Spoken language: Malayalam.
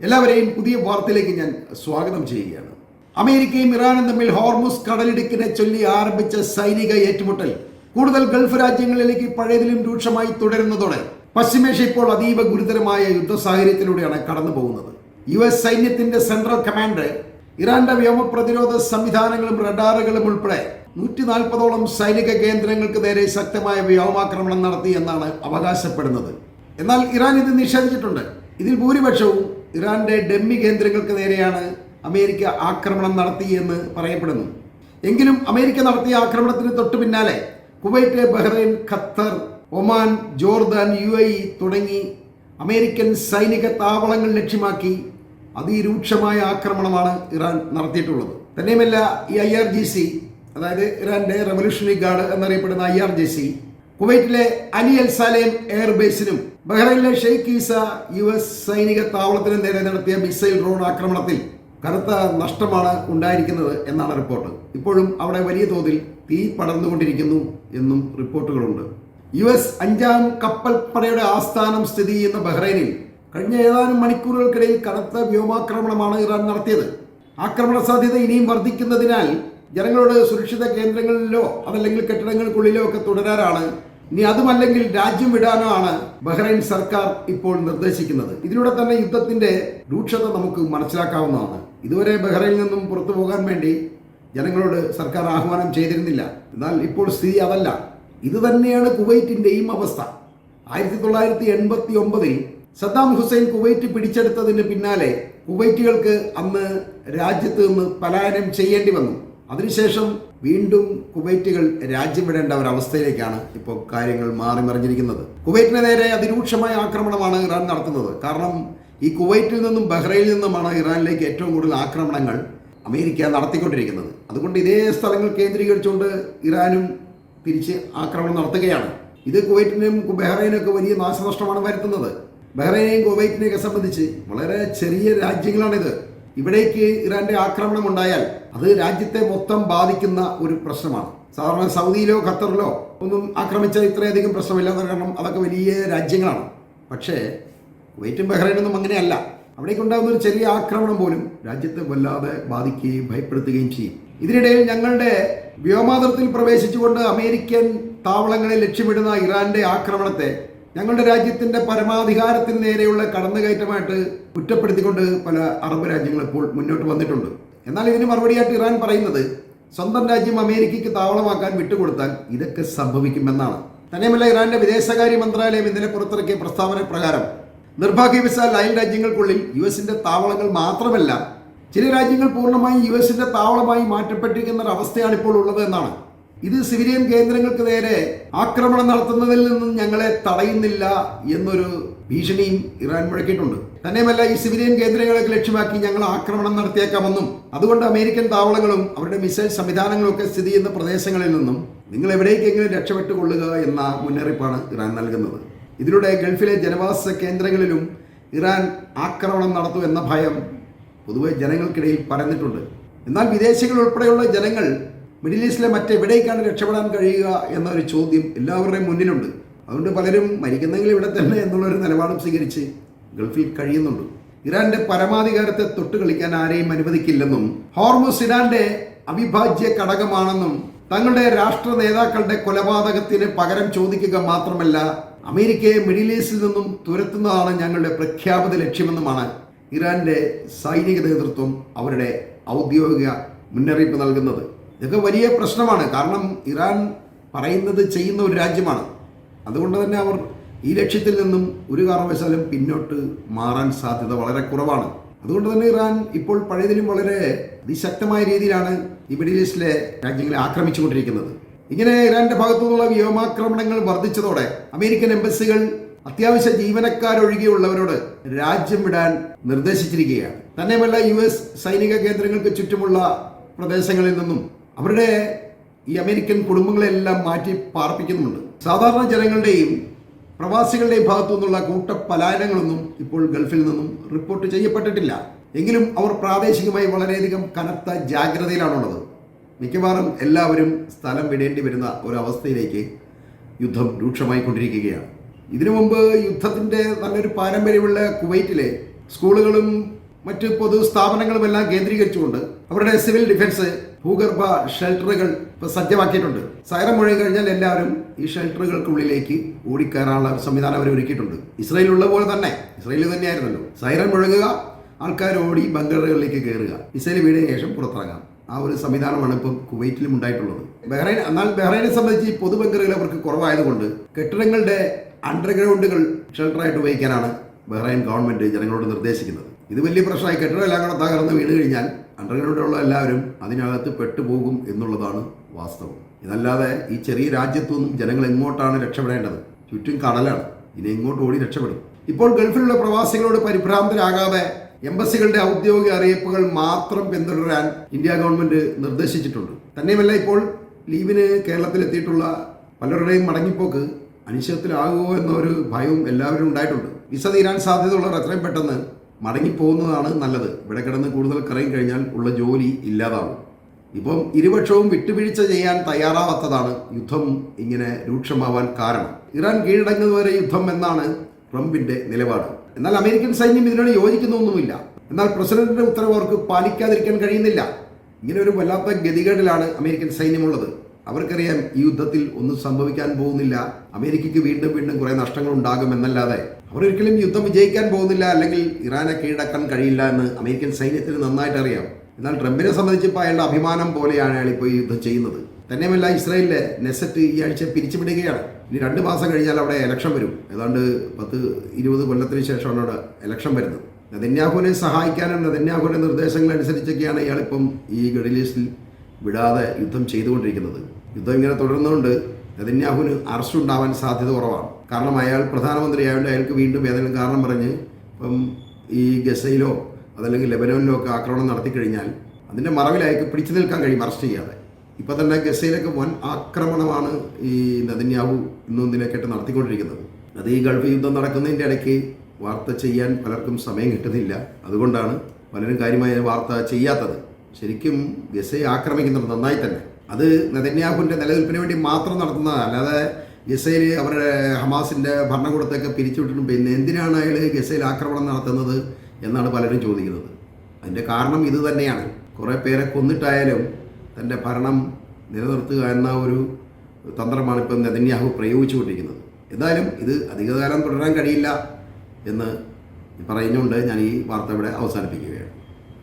എല്ലാവരെയും പുതിയ വാർത്തയിലേക്ക് ഞാൻ സ്വാഗതം ചെയ്യുകയാണ്. അമേരിക്കയും ഇറാനും തമ്മിൽ ഹോർമുസ് കടലിടുക്കിനെ ചൊല്ലി ആരംഭിച്ച സൈനിക ഏറ്റുമുട്ടൽ കൂടുതൽ ഗൾഫ് രാജ്യങ്ങളിലേക്ക് പഴയതിലും രൂക്ഷമായി തുടരുന്നതോടെ പശ്ചിമേഷ്യ ഇപ്പോൾ അതീവ ഗുരുതരമായ യുദ്ധ സാഹചര്യത്തിലൂടെയാണ് കടന്നു പോകുന്നത്. US സൈന്യത്തിന്റെ സെൻട്രൽ കമാൻഡ് ഇറാന്റെ വ്യോമ പ്രതിരോധ സംവിധാനങ്ങളും റഡാറുകളും ഉൾപ്പെടെ 140ഓളം സൈനിക കേന്ദ്രങ്ങൾക്ക് നേരെ ശക്തമായ വ്യോമാക്രമണം നടത്തി എന്നാണ് അവകാശപ്പെടുന്നത്. എന്നാൽ ഇറാൻ ഇത് നിഷേധിച്ചിട്ടുണ്ട്. ഇതിൽ ഭൂരിപക്ഷവും ഇറാന്റെ ഡെമ്മി കേന്ദ്രങ്ങൾക്ക് നേരെയാണ് അമേരിക്ക ആക്രമണം നടത്തിയെന്ന് പറയപ്പെടുന്നു. എങ്കിലും അമേരിക്ക നടത്തിയ ആക്രമണത്തിന് തൊട്ടു പിന്നാലെ Kuwait, Bahrain, Qatar, Oman, Jordan, UAE തുടങ്ങി അമേരിക്കൻ സൈനിക താവളങ്ങൾ ലക്ഷ്യമാക്കി അതിരൂക്ഷമായ ആക്രമണമാണ് ഇറാൻ നടത്തിയിട്ടുള്ളത്. തന്നെയുമല്ല, ഈ IRGC, അതായത് ഇറാന്റെ റവല്യൂഷണറി ഗാർഡ് എന്നറിയപ്പെടുന്ന IRGC കുവൈറ്റിലെ അലി അൽ സാലേം എയർബേസിനും ബഹ്റൈനിലെ ഷെയ്ഖ് ഈസ US സൈനിക താവളത്തിനും നേരെ നടത്തിയ മിസൈൽ ഡ്രോൺ ആക്രമണത്തിൽ കനത്ത നഷ്ടമാണ് ഉണ്ടായിരിക്കുന്നത് എന്നാണ് റിപ്പോർട്ട്. ഇപ്പോഴും അവിടെ വലിയ തോതിൽ തീ പടർന്നുകൊണ്ടിരിക്കുന്നു എന്നും റിപ്പോർട്ടുകളുണ്ട്. US 5ാം കപ്പൽ പടയുടെ ആസ്ഥാനം സ്ഥിതി ചെയ്യുന്ന ബഹ്റൈനിൽ കഴിഞ്ഞ ഏതാനും മണിക്കൂറുകൾക്കിടയിൽ കനത്ത വ്യോമാക്രമണമാണ് ഇറാൻ നടത്തിയത്. ആക്രമണ സാധ്യത ഇനിയും വർദ്ധിക്കുന്നതിനാൽ ജനങ്ങളോട് സുരക്ഷിത കേന്ദ്രങ്ങളിലോ അതല്ലെങ്കിൽ കെട്ടിടങ്ങൾക്കുള്ളിലോ ഒക്കെ തുടരാനാണ്, ഇനി അതുമല്ലെങ്കിൽ രാജ്യം വിടാനോ ആണ് ബഹ്റൈൻ സർക്കാർ ഇപ്പോൾ നിർദ്ദേശിക്കുന്നത്. ഇതിലൂടെ തന്നെ യുദ്ധത്തിന്റെ രൂക്ഷത നമുക്ക് മനസ്സിലാക്കാവുന്നതാണ്. ഇതുവരെ ബഹ്റൈനിൽ നിന്നും പുറത്തു പോകാൻ വേണ്ടി ജനങ്ങളോട് സർക്കാർ ആഹ്വാനം ചെയ്തിരുന്നില്ല. എന്നാൽ ഇപ്പോൾ സ്ഥിതി അതല്ല. ഇത് തന്നെയാണ് കുവൈറ്റിന്റെയും അവസ്ഥ. 1989-ൽ സദ്ദാം ഹുസൈൻ കുവൈറ്റ് പിടിച്ചെടുത്തതിന് പിന്നാലെ കുവൈറ്റുകൾക്ക് അന്ന് രാജ്യത്ത് നിന്ന് പലായനം ചെയ്യേണ്ടി വന്നു. അതിനുശേഷം വീണ്ടും കുവൈറ്റുകൾ രാജ്യം വിടേണ്ട ഒരവസ്ഥയിലേക്കാണ് ഇപ്പോൾ കാര്യങ്ങൾ മാറിമറിഞ്ഞിരിക്കുന്നത്. കുവൈറ്റിന് നേരെ അതിരൂക്ഷമായ ആക്രമണമാണ് ഇറാൻ നടത്തുന്നത്. കാരണം ഈ കുവൈറ്റിൽ നിന്നും ബഹ്റൈനിൽ നിന്നുമാണ് ഇറാനിലേക്ക് ഏറ്റവും കൂടുതൽ ആക്രമണങ്ങൾ അമേരിക്ക നടത്തിക്കൊണ്ടിരിക്കുന്നത്. അതുകൊണ്ട് ഇതേ സ്ഥലങ്ങൾ കേന്ദ്രീകരിച്ചുകൊണ്ട് ഇറാനും തിരിച്ച് ആക്രമണം നടത്തുകയാണ്. ഇത് കുവൈറ്റിനും ബഹ്റൈനൊക്കെ വലിയ നാശനഷ്ടമാണ് വരുത്തുന്നത്. ബഹ്റൈനെയും കുവൈറ്റിനെയൊക്കെ സംബന്ധിച്ച് വളരെ ചെറിയ രാജ്യങ്ങളാണിത്. ഇവിടേക്ക് ഇറാന്റെ ആക്രമണം ഉണ്ടായാൽ അത് രാജ്യത്തെ മൊത്തം ബാധിക്കുന്ന ഒരു പ്രശ്നമാണ്. സാധാരണ സൗദിയിലോ ഖത്തറിലോ ഒന്നും ആക്രമിച്ചാൽ ഇത്രയധികം പ്രശ്നമില്ല, കാരണം അതൊക്കെ വലിയ രാജ്യങ്ങളാണ്. പക്ഷേ കുവൈറ്റും ബഹ്റൈനൊന്നും അങ്ങനെയല്ല. അവിടേക്ക് ഉണ്ടാകുന്ന ഒരു ചെറിയ ആക്രമണം പോലും രാജ്യത്തെ വല്ലാതെ ബാധിക്കുകയും ഭയപ്പെടുത്തുകയും ചെയ്യും. ഇതിനിടയിൽ ഞങ്ങളുടെ വ്യോമാതലത്തിൽ പ്രവേശിച്ചുകൊണ്ട് അമേരിക്കൻ താവളങ്ങളെ ലക്ഷ്യമിടുന്ന ഇറാന്റെ ആക്രമണത്തെ ഞങ്ങളുടെ രാജ്യത്തിന്റെ പരമാധികാരത്തിന് നേരെയുള്ള കടന്നുകയറ്റമായിട്ട് കുറ്റപ്പെടുത്തിക്കൊണ്ട് പല അറബ് രാജ്യങ്ങൾ ഇപ്പോൾ മുന്നോട്ട് വന്നിട്ടുണ്ട്. എന്നാൽ ഇതിന് മറുപടിയായിട്ട് ഇറാൻ പറയുന്നത് സ്വന്തം രാജ്യം അമേരിക്കയ്ക്ക് താവളമാക്കാൻ വിട്ടുകൊടുത്താൽ ഇതൊക്കെ സംഭവിക്കുമെന്നാണ്. തന്നെയുമല്ല, ഇറാന്റെ വിദേശകാര്യ മന്ത്രാലയം ഇന്നലെ പുറത്തിറക്കിയ പ്രസ്താവന പ്രകാരം നിർഭാഗ്യവശാൽ അയൽ രാജ്യങ്ങൾക്കുള്ളിൽ USന്റെ താവളങ്ങൾ മാത്രമല്ല, ചില രാജ്യങ്ങൾ പൂർണ്ണമായും USന്റെ താവളമായി മാറ്റപ്പെട്ടിരിക്കുന്ന ഒരു അവസ്ഥയാണ് ഇപ്പോൾ ഉള്ളത് എന്നാണ്. ഇത് സിവിലിയൻ കേന്ദ്രങ്ങൾക്ക് നേരെ ആക്രമണം നടത്തുന്നതിൽ നിന്നും ഞങ്ങളെ തടയുന്നില്ല എന്നൊരു ഭീഷണിയും ഇറാൻ മുഴക്കിയിട്ടുണ്ട്. തന്നെയുമല്ല, ഈ സിവിലിയൻ കേന്ദ്രങ്ങളൊക്കെ ലക്ഷ്യമാക്കി ഞങ്ങൾ ആക്രമണം നടത്തിയേക്കാമെന്നും അതുകൊണ്ട് അമേരിക്കൻ താവളങ്ങളും അവരുടെ മിസൈൽ സംവിധാനങ്ങളും ഒക്കെ സ്ഥിതി ചെയ്യുന്ന പ്രദേശങ്ങളിൽ നിന്നും നിങ്ങൾ എവിടേക്കെങ്കിലും രക്ഷപ്പെട്ടുകൊള്ളുക എന്ന മുന്നറിയിപ്പാണ് ഇറാൻ നൽകുന്നത്. ഇതിലൂടെ ഗൾഫിലെ ജനവാസ കേന്ദ്രങ്ങളിലും ഇറാൻ ആക്രമണം നടത്തും എന്ന ഭയം പൊതുവെ ജനങ്ങൾക്കിടയിൽ പരന്നിട്ടുണ്ട്. എന്നാൽ വിദേശികൾ ഉൾപ്പെടെയുള്ള ജനങ്ങൾ മിഡിൽ ഈസ്റ്റിലെ മറ്റെവിടേക്കാണ് രക്ഷപ്പെടാൻ കഴിയുക എന്നൊരു ചോദ്യം എല്ലാവരുടെയും മുന്നിലുണ്ട്. അതുകൊണ്ട് പലരും മരിക്കുന്നെങ്കിൽ ഇവിടെ തന്നെ എന്നുള്ളൊരു നിലപാടും സ്വീകരിച്ച് ഗൾഫിൽ കഴിയുന്നുണ്ട്. ഇറാന്റെ പരമാധികാരത്തെ തൊട്ട് കളിക്കാൻ ആരെയും അനുവദിക്കില്ലെന്നും ഹോർമുസ് ഇറാന്റെ അവിഭാജ്യ ഘടകമാണെന്നും തങ്ങളുടെ രാഷ്ട്ര നേതാക്കളുടെ കൊലപാതകത്തിന് പകരം ചോദിക്കുക മാത്രമല്ല, അമേരിക്കയെ മിഡിൽ ഈസ്റ്റിൽ നിന്നും തുരത്തുന്നതാണ് ഞങ്ങളുടെ പ്രഖ്യാപിത ലക്ഷ്യമെന്നുമാണ് ഇറാന്റെ സൈനിക നേതൃത്വം അവരുടെ ഔദ്യോഗിക മുന്നറിയിപ്പ് നൽകുന്നത്. ഇതൊക്കെ വലിയ പ്രശ്നമാണ്. കാരണം ഇറാൻ പറയുന്നത് ചെയ്യുന്ന ഒരു രാജ്യമാണ്. അതുകൊണ്ട് തന്നെ അവർ ഈ ലക്ഷ്യത്തിൽ നിന്നും ഒരു കാരണവശാലും പിന്നോട്ട് മാറാൻ സാധ്യത വളരെ കുറവാണ്. അതുകൊണ്ട് തന്നെ ഇറാൻ ഇപ്പോൾ പഴയതിലും വളരെ അതിശക്തമായ രീതിയിലാണ് ഈ മിഡിൽ ഈസ്റ്റിലെ രാജ്യങ്ങളെ ആക്രമിച്ചുകൊണ്ടിരിക്കുന്നത്. ഇങ്ങനെ ഇറാന്റെ ഭാഗത്തു നിന്നുള്ള വ്യോമാക്രമണങ്ങൾ വർദ്ധിച്ചതോടെ അമേരിക്കൻ എംബസികൾ അത്യാവശ്യ ജീവനക്കാരൊഴികെയുള്ളവരോട് രാജ്യം വിടാൻ നിർദ്ദേശിച്ചിരിക്കുകയാണ്. തന്നെയുമല്ല, US സൈനിക കേന്ദ്രങ്ങൾക്ക് ചുറ്റുമുള്ള പ്രദേശങ്ങളിൽ നിന്നും അവരുടെ ഈ അമേരിക്കൻ കുടുംബങ്ങളെല്ലാം മാറ്റി പാർപ്പിക്കുന്നുണ്ട്. സാധാരണ ജനങ്ങളുടെയും പ്രവാസികളുടെയും ഭാഗത്തു നിന്നുള്ള കൂട്ടപ്പലായനങ്ങളൊന്നും ഇപ്പോൾ ഗൾഫിൽ നിന്നും റിപ്പോർട്ട് ചെയ്യപ്പെട്ടിട്ടില്ല. എങ്കിലും അവർ പ്രാദേശികമായി വളരെയധികം കനത്ത ജാഗ്രതയിലാണുള്ളത്. മിക്കവാറും എല്ലാവരും സ്ഥലം വിടേണ്ടി വരുന്ന ഒരവസ്ഥയിലേക്ക് യുദ്ധം രൂക്ഷമായിക്കൊണ്ടിരിക്കുകയാണ്. ഇതിനു മുമ്പ് യുദ്ധത്തിൻ്റെ നല്ലൊരു പാരമ്പര്യമുള്ള കുവൈറ്റിലെ സ്കൂളുകളും മറ്റ് പൊതു സ്ഥാപനങ്ങളും എല്ലാം കേന്ദ്രീകരിച്ചുകൊണ്ട് അവരുടെ സിവിൽ ഡിഫൻസ് ഭൂഗർഭ ഷെൽട്ടറുകൾ ഇപ്പോൾ സജ്ജമാക്കിയിട്ടുണ്ട്. സൈറൻ മുഴങ്ങി കഴിഞ്ഞാൽ എല്ലാവരും ഈ ഷെൽട്ടറുകൾക്കുള്ളിലേക്ക് ഓടിക്കയറാനുള്ള സംവിധാനം അവർ ഒരുക്കിയിട്ടുണ്ട്. ഇസ്രായേലുള്ള പോലെ തന്നെ, ഇസ്രായേലിൽ തന്നെയായിരുന്നല്ലോ, സൈറൻ മുഴങ്ങുക, ആൾക്കാർ ഓടി ബങ്കറുകളിലേക്ക് കയറുക, മിസൈൽ വീടിന് ശേഷം പുറത്തിറങ്ങാം. ആ ഒരു സംവിധാനമാണ് ഇപ്പം കുവൈറ്റിലും ഉണ്ടായിട്ടുള്ളത്. എന്നാൽ ബഹ്റൈനെ സംബന്ധിച്ച് ഈ പൊതു ബങ്കറുകൾ അവർക്ക് കുറവായതുകൊണ്ട് കെട്ടിടങ്ങളുടെ അണ്ടർഗ്രൗണ്ടുകൾ ഷെൽട്ടറായിട്ട് ഉപയോഗിക്കാനാണ് ബഹ്റൈൻ ഗവൺമെന്റ് ജനങ്ങളോട് നിർദ്ദേശിക്കുന്നത്. ഇത് വലിയ പ്രശ്നമായി. കെട്ടിടം എല്ലാം കൂടെ തകർന്ന് വീണ് കഴിഞ്ഞാൽ അണ്ടർഗ്രൗണ്ടിലുള്ള എല്ലാവരും അതിനകത്ത് പെട്ടുപോകും എന്നുള്ളതാണ് വാസ്തവം. ഇതല്ലാതെ ഈ ചെറിയ രാജ്യത്തുനിന്നും ജനങ്ങൾ എങ്ങോട്ടാണ് രക്ഷപ്പെടേണ്ടത്? ചുറ്റും കടലാണ്. ഇനി എങ്ങോട്ട് ഓടി രക്ഷപ്പെടും? ഇപ്പോൾ ഗൾഫിലുള്ള പ്രവാസികളോട് പരിഭ്രാന്തരാകാതെ എംബസികളുടെ ഔദ്യോഗിക അറിയിപ്പുകൾ മാത്രം പിന്തുടരാൻ ഇന്ത്യ ഗവൺമെന്റ് നിർദ്ദേശിച്ചിട്ടുണ്ട്. തന്നെയുമല്ല, ഇപ്പോൾ ലീവിന് കേരളത്തിലെത്തിയിട്ടുള്ള പലരുടെയും മടങ്ങിപ്പോക്ക് അനിശ്ചിതത്തിലാകുമോ എന്നൊരു ഭയവും എല്ലാവരും ഉണ്ടായിട്ടുണ്ട്. വിസ തീരാൻ സാധ്യതയുള്ളവർ എത്രയും പെട്ടെന്ന് മടങ്ങിപ്പോകുന്നതാണ് നല്ലത്. ഇവിടെ കിടന്ന് കൂടുതൽ കറങ്ങി കഴിഞ്ഞാൽ ഉള്ള ജോലി ഇല്ലാതാവും. ഇപ്പം ഇരുപക്ഷവും വിട്ടുവീഴ്ച ചെയ്യാൻ തയ്യാറാവാത്തതാണ് യുദ്ധം ഇങ്ങനെ രൂക്ഷമാവാൻ കാരണം. ഇറാൻ കീഴടങ്ങുന്നതുവരെ യുദ്ധം എന്നാണ് ട്രംപിന്റെ നിലപാട്. എന്നാൽ അമേരിക്കൻ സൈന്യം ഇതിനോട് യോജിക്കുന്നൊന്നുമില്ല. എന്നാൽ പ്രസിഡന്റിന്റെ ഉത്തരവ് അവർക്ക് പാലിക്കാതിരിക്കാൻ കഴിയുന്നില്ല. ഇങ്ങനെ ഒരു വല്ലാത്ത ഗതികേടിലാണ് അമേരിക്കൻ സൈന്യമുള്ളത്. അവർക്കറിയാം ഈ യുദ്ധത്തിൽ ഒന്നും സംഭവിക്കാൻ പോകുന്നില്ല, അമേരിക്കയ്ക്ക് വീണ്ടും വീണ്ടും കുറെ നഷ്ടങ്ങൾ ഉണ്ടാകുമെന്നല്ലാതെ അവരൊരിക്കലും യുദ്ധം വിജയിക്കാൻ പോകുന്നില്ല, അല്ലെങ്കിൽ ഇറാനെ കീഴടക്കാൻ കഴിയില്ല എന്ന് അമേരിക്കൻ സൈന്യത്തിന് നന്നായിട്ട് അറിയാം. എന്നാൽ ട്രംപിനെ സംബന്ധിച്ച് ഇപ്പോൾ അയാളുടെ അഭിമാനം പോലെയാണ് അയാൾ ഇപ്പോൾ ഈ യുദ്ധം ചെയ്യുന്നത്. തന്നെയുമല്ല, ഇസ്രായേലിലെ നെസറ്റ് ഈ ആഴ്ച പിരിച്ചുവിടുകയാണ്. ഇനി 2 മാസം കഴിഞ്ഞാൽ അവിടെ ഇലക്ഷൻ വരും. ഏതാണ്ട് 10-20 കൊല്ലത്തിന് ശേഷമാണ് അവിടെ ഇലക്ഷൻ വരുന്നത്. നെതന്യാഹുവിനെ സഹായിക്കാനും നെതന്യാഹുവിന്റെ നിർദ്ദേശങ്ങൾ അനുസരിച്ചൊക്കെയാണ് ഇയാളിപ്പം ഈ മിഡിൽ ഈസ്റ്റിൽ വിടാതെ യുദ്ധം ചെയ്തുകൊണ്ടിരിക്കുന്നത്. യുദ്ധം ഇങ്ങനെ തുടരുന്നതുകൊണ്ട് നെതന്യാഹുവിന് അറസ്റ്റ് ഉണ്ടാവാൻ സാധ്യത കുറവാണ്. കാരണം അയാൾ പ്രധാനമന്ത്രിയായതുകൊണ്ട് അയാൾക്ക് വീണ്ടും ഏതെങ്കിലും കാരണം പറഞ്ഞ് ഇപ്പം ഈ ഗസയിലോ അതല്ലെങ്കിൽ ലെബനോനിലോ ഒക്കെ ആക്രമണം നടത്തിക്കഴിഞ്ഞാൽ അതിൻ്റെ മറവിൽ അയാൾക്ക് പിടിച്ചു നിൽക്കാൻ കഴിയും അറസ്റ്റ് ചെയ്യാതെ. ഇപ്പം തന്നെ ഗസയിലൊക്കെ വൻ ആക്രമണമാണ് ഈ നെതന്യാഹു ഇന്നൊന്നിലേക്കായിട്ട് നടത്തിക്കൊണ്ടിരിക്കുന്നത്. അത് ഈ ഗൾഫ് യുദ്ധം നടക്കുന്നതിൻ്റെ ഇടയ്ക്ക് വാർത്ത ചെയ്യാൻ പലർക്കും സമയം കിട്ടുന്നില്ല. അതുകൊണ്ടാണ് പലരും കാര്യമായ വാർത്ത ചെയ്യാത്തത്. ശരിക്കും ഗസയെ ആക്രമിക്കുന്നുണ്ട് നന്നായി തന്നെ. അത് നെതന്യാഹുവിൻ്റെ നിലനിൽപ്പിന് വേണ്ടി മാത്രം നടത്തുന്നതാണ്. അല്ലാതെ ഗസയിൽ അവരുടെ ഹമാസിൻ്റെ ഭരണകൂടത്തൊക്കെ പിരിച്ചുവിട്ടിട്ടും പിന്നെ എന്തിനാണ് അയാൾ ഗസയിൽ ആക്രമണം നടത്തുന്നത് എന്നാണ് പലരും ചോദിക്കുന്നത്. അതിൻ്റെ കാരണം ഇത് തന്നെയാണ്. കുറേ പേരെ കൊന്നിട്ടായാലും തൻ്റെ ഭരണം നിലനിർത്തുക എന്ന ഒരു തന്ത്രമാണ് ഇപ്പം നെതന്യാഹു പ്രയോഗിച്ചുകൊണ്ടിരിക്കുന്നത്. എന്തായാലും ഇത് അധികകാലം തുടരാൻ കഴിയില്ല എന്ന് പറഞ്ഞുകൊണ്ട് ഞാൻ ഈ വാർത്ത ഇവിടെ അവസാനിപ്പിക്കുകയാണ്.